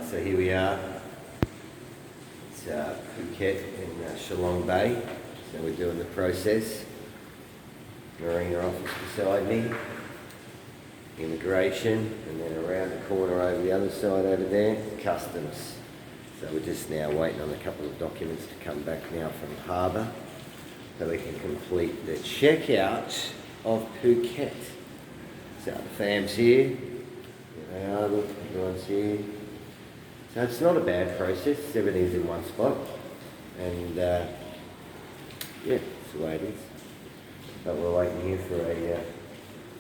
So here we are. It's Phuket in Shillong Bay. So we're doing the process. Marina office beside me. Immigration, and then around the corner over the other side over there, customs. So we're just now waiting on a couple of documents to come back now from harbour so we can complete the checkout of Phuket. So the fam's here. Here they are, look, everyone's here. So it's not a bad process, everything's in one spot. And yeah, that's the way it is. But we're waiting here for a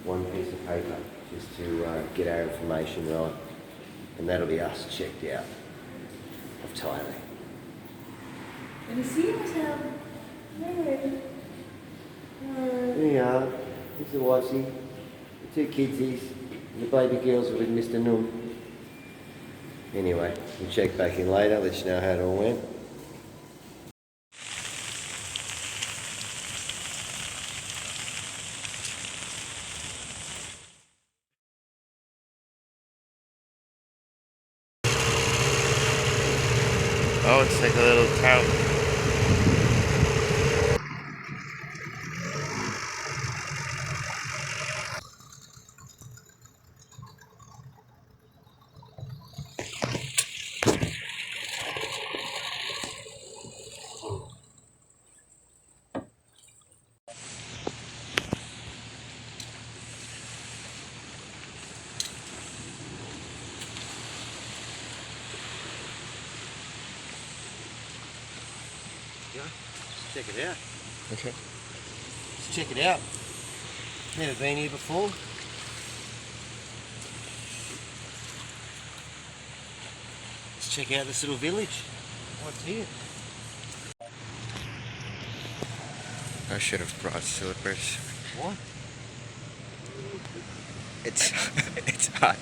one piece of paper just to get our information right. And that'll be us checked out of Thailand. Can you see yourself? There you are. It's the wifey, the two kidsies, the baby girls are with Mr. Noon. Anyway, we'll check back in later, let you know how it all went. Oh, it's like a little town. Yeah, let's check it out. Okay. Let's check it out. Never been here before. Let's check out this little village. What's here? I should have brought slippers. What? It's it's hot.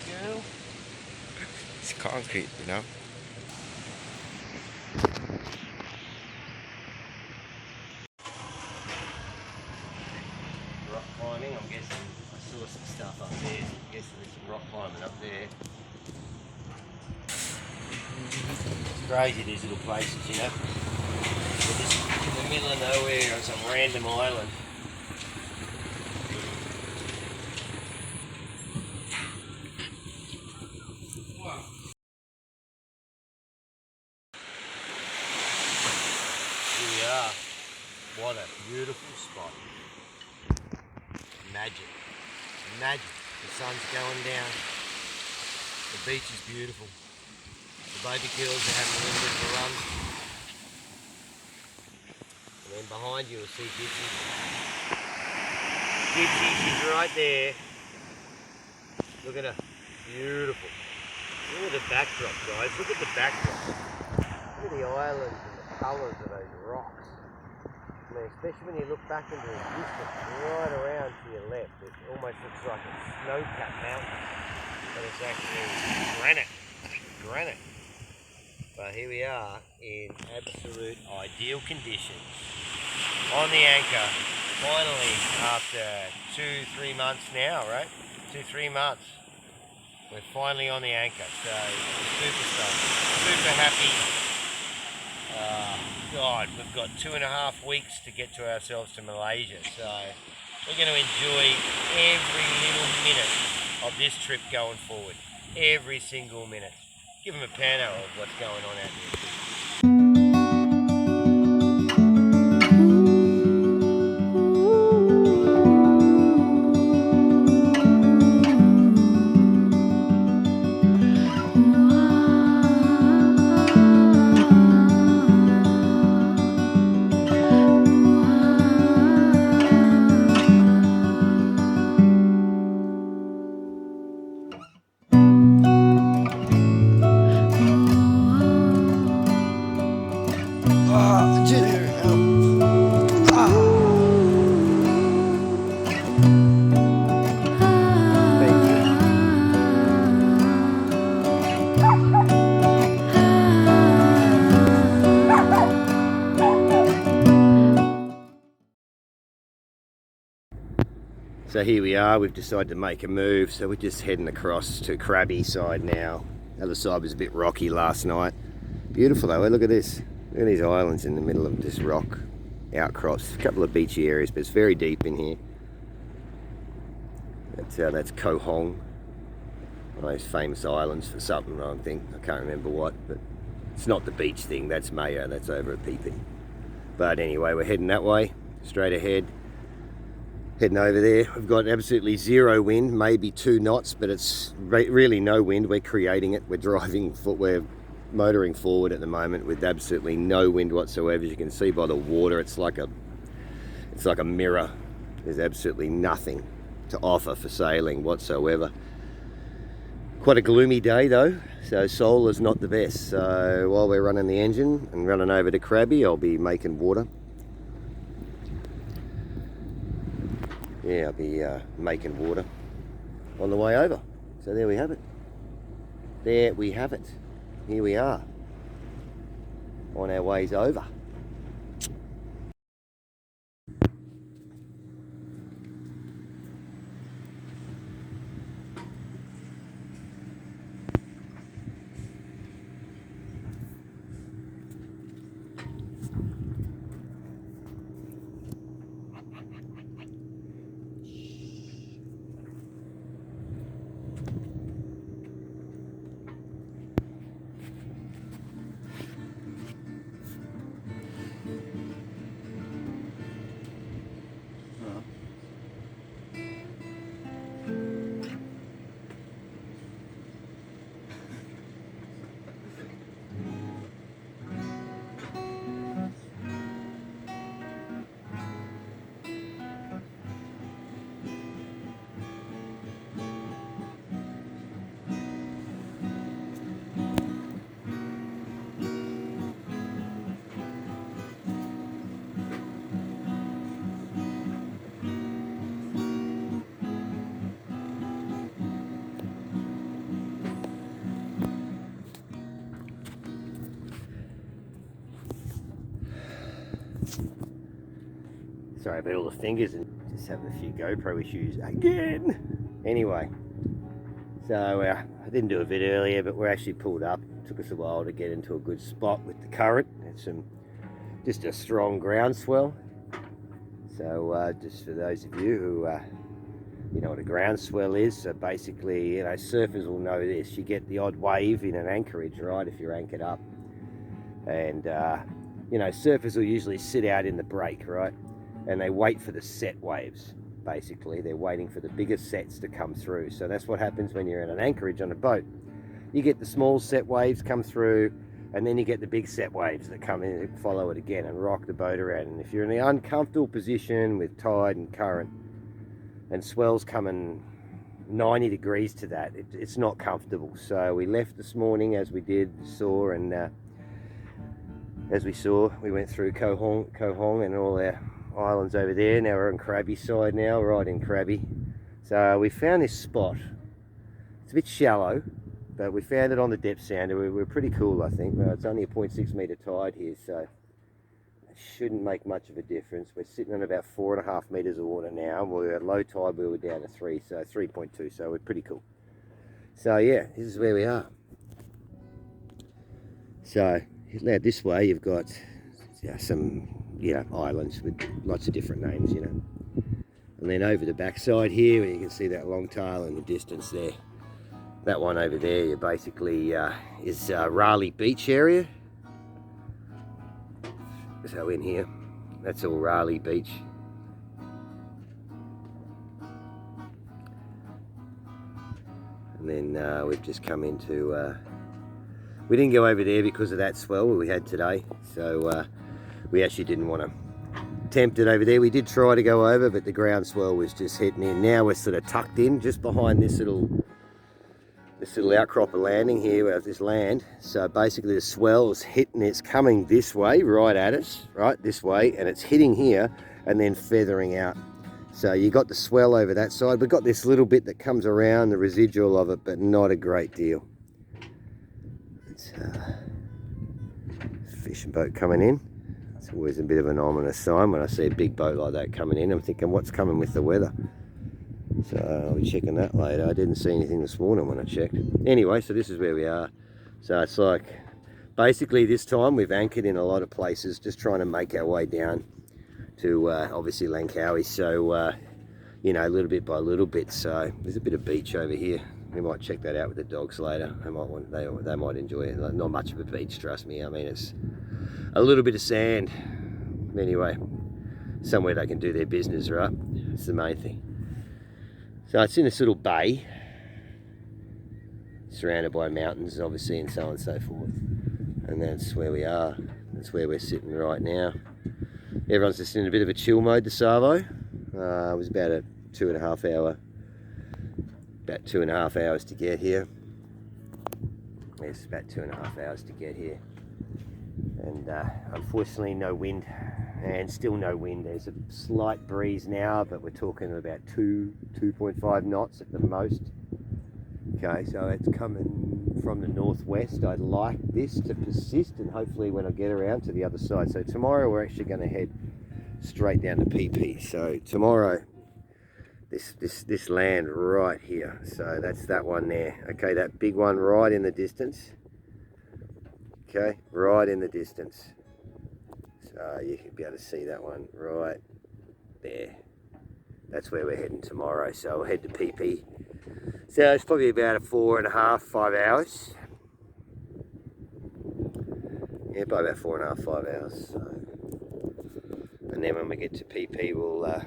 Girl. It's concrete, you know. Rock climbing, I'm guessing. I saw some stuff up there. I'm guessing there's some rock climbing up there. It's crazy, these little places, you know. We're just in the middle of nowhere on some random island. Here we are. What a beautiful spot. Magic. Magic. The sun's going down. The beach is beautiful. The baby girls are having a little bit of a run. And then behind you will see Gypsy. Gypsy, she's right there. Look at her. Beautiful. Look at the backdrop, guys. Look at the backdrop. Look at the islands and the colours of those rocks. I mean, especially when you look back into the distance, right around to your left, it almost looks like a snow-capped mountain, but it's actually granite. Granite. But here we are in absolute ideal conditions. On the anchor, finally, after 2-3 months now, right? 2-3 months. We're finally on the anchor, so super stoked, super happy. God, we've got 2.5 weeks to get to ourselves to Malaysia, so we're going to enjoy every little minute of this trip going forward. Every single minute. Give them a pano of what's going on out here. So here we are, we've decided to make a move, so we're just heading across to Crabby side now. The other side was a bit rocky last night. Beautiful though, look at this. Look at these islands in the middle of this rock outcrops. A couple of beachy areas, but it's very deep in here. That's Koh Hong, one of those famous islands for something, I think. I can't remember what, but it's not the beach thing, that's Mayo, that's over at PP. But anyway, we're heading that way, straight ahead. Heading over there, we've got absolutely zero wind, maybe 2 knots, but it's really no wind. We're creating it. We're motoring forward at the moment with absolutely no wind whatsoever. As you can see by the water, it's like a mirror. There's absolutely nothing to offer for sailing whatsoever. Quite a gloomy day though, so solar's not the best. So while we're running the engine and running over to Crabby, I'll be making water. Yeah, I'll be making water on the way over. So there we have it. There we have it. Here we are on our ways over. Sorry about all the fingers and just having a few GoPro issues again. Anyway, so I didn't do a vid earlier, but we're actually pulled up. It took us a while to get into a good spot with the current. It's just a strong groundswell. So just for those of you who you know what a groundswell is, so basically, you know, surfers will know this. You get the odd wave in an anchorage, right, if you're anchored up. And you know, surfers will usually sit out in the break, right? And they wait for the set waves, basically. They're waiting for the bigger sets to come through. So that's what happens when you're in an anchorage on a boat. You get the small set waves come through, and then you get the big set waves that come in and follow it again and rock the boat around. And if you're in an uncomfortable position with tide and current and swells coming 90 degrees to that, it's not comfortable. So we left this morning as we did, saw, and as we saw, we went through Koh Hong and all our islands over there. Now we're on Crabby side now, right in Crabby. So we found this spot. It's a bit shallow, but we found it on the depth sounder. We're pretty cool, I think. Well, it's only a 0.6 metre tide here, so it shouldn't make much of a difference. We're sitting on about 4.5 metres of water now. We were at low tide, we were down to 3, so 3.2, so we're pretty cool. So yeah, this is where we are. So now this way you've got some islands with lots of different names, you know. And then over the backside here, you can see that long tail in the distance there. That one over there, you basically is Raleigh Beach area. So in here, that's all Raleigh Beach. And then we've just come into. We didn't go over there because of that swell we had today, so we actually didn't want to tempt it over there. We did try to go over, but the ground swell was just hitting in. Now we're sort of tucked in just behind this little outcrop of landing here, where this land. So basically the swell is hitting, it's coming this way, right at us, right this way, and it's hitting here and then feathering out. So you got the swell over that side. We've got this little bit that comes around, the residual of it, but not a great deal. It's a fishing boat coming in. It's always a bit of an ominous sign when I see a big boat like that coming in. I'm thinking, what's coming with the weather? So I'll be checking that later. I didn't see anything this morning when I checked. Anyway, so this is where we are. So it's like, basically this time we've anchored in a lot of places, just trying to make our way down to obviously Langkawi. So, you know, little bit by little bit. So there's a bit of beach over here. We might check that out with the dogs later. They might enjoy it. Like, not much of a beach, trust me. I mean, it's a little bit of sand. Anyway, somewhere they can do their business, right? It's the main thing. So it's in this little bay, surrounded by mountains, obviously, and so on and so forth. And that's where we are. That's where we're sitting right now. Everyone's just in a bit of a chill mode, the Savo. It was about a 2.5 hour, about 2.5 hours to get here. Yes, about 2.5 hours to get here. And unfortunately no wind, and still no wind. There's a slight breeze now, but we're talking about 2.5 knots at the most. Okay, so it's coming from the northwest. I'd like this to persist, and hopefully when I get around to the other side. So tomorrow we're actually going to head straight down to PP. So tomorrow, this land right here. So that's that one there. Okay, that big one right in the distance. Okay, right in the distance. So you can be able to see that one right there. That's where we're heading tomorrow. So we'll head to PP. So it's probably about a 4.5, 5 hours. Yeah, probably about 4.5, 5 hours. So. And then when we get to PP, we'll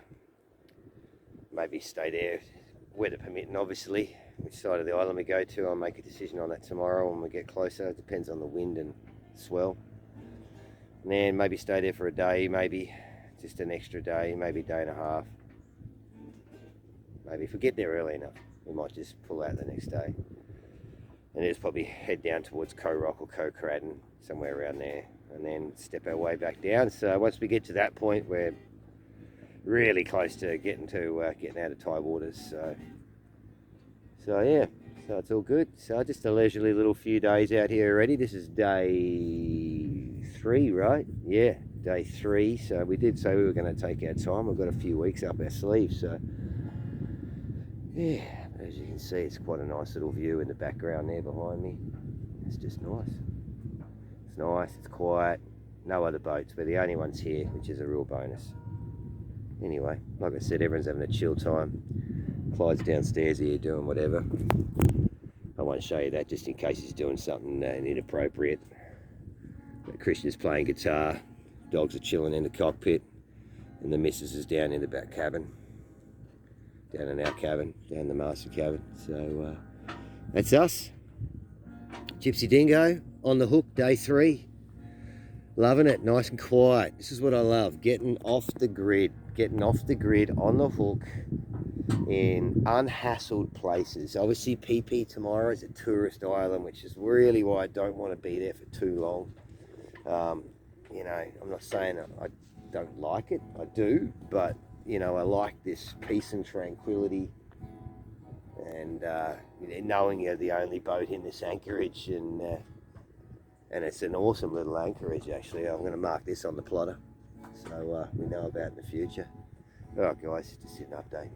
maybe stay there, weather permitting, obviously. Which side of the island we go to, I'll make a decision on that tomorrow when we get closer. It depends on the wind and swell. And then maybe stay there for a day, maybe just an extra day, maybe a day and a half. Maybe if we get there early enough, we might just pull out the next day. And just probably head down towards Koh Rock or Koh Kraden, somewhere around there, and then step our way back down. So once we get to that point, we're really close to getting out of Thai waters. So yeah, so it's all good. So just a leisurely little few days out here already. This is day 3, right? Yeah, day 3. So we did say we were going to take our time. We've got a few weeks up our sleeve. So yeah, as you can see, it's quite a nice little view in the background there behind me. It's just nice. It's nice, it's quiet. No other boats. We're the only ones here, which is a real bonus. Anyway, like I said, everyone's having a chill time. Clyde's downstairs here doing whatever. I won't show you that just in case he's doing something inappropriate. But Christian is playing guitar. Dogs are chilling in the cockpit. And the missus is down in the back cabin. Down in our cabin, down the master cabin. So that's us. GypsyDingo on the hook, day 3. Loving it, nice and quiet. This is what I love, getting off the grid. Getting off the grid on the hook in unhassled places. Obviously PP tomorrow is a tourist island, which is really why I don't want to be there for too long. You know, I'm not saying I don't like it, I do, but you know, I like this peace and tranquility, and knowing you're the only boat in this anchorage, and it's an awesome little anchorage actually. I'm going to mark this on the plotter, so we know about it in the future. Alright guys, just an update.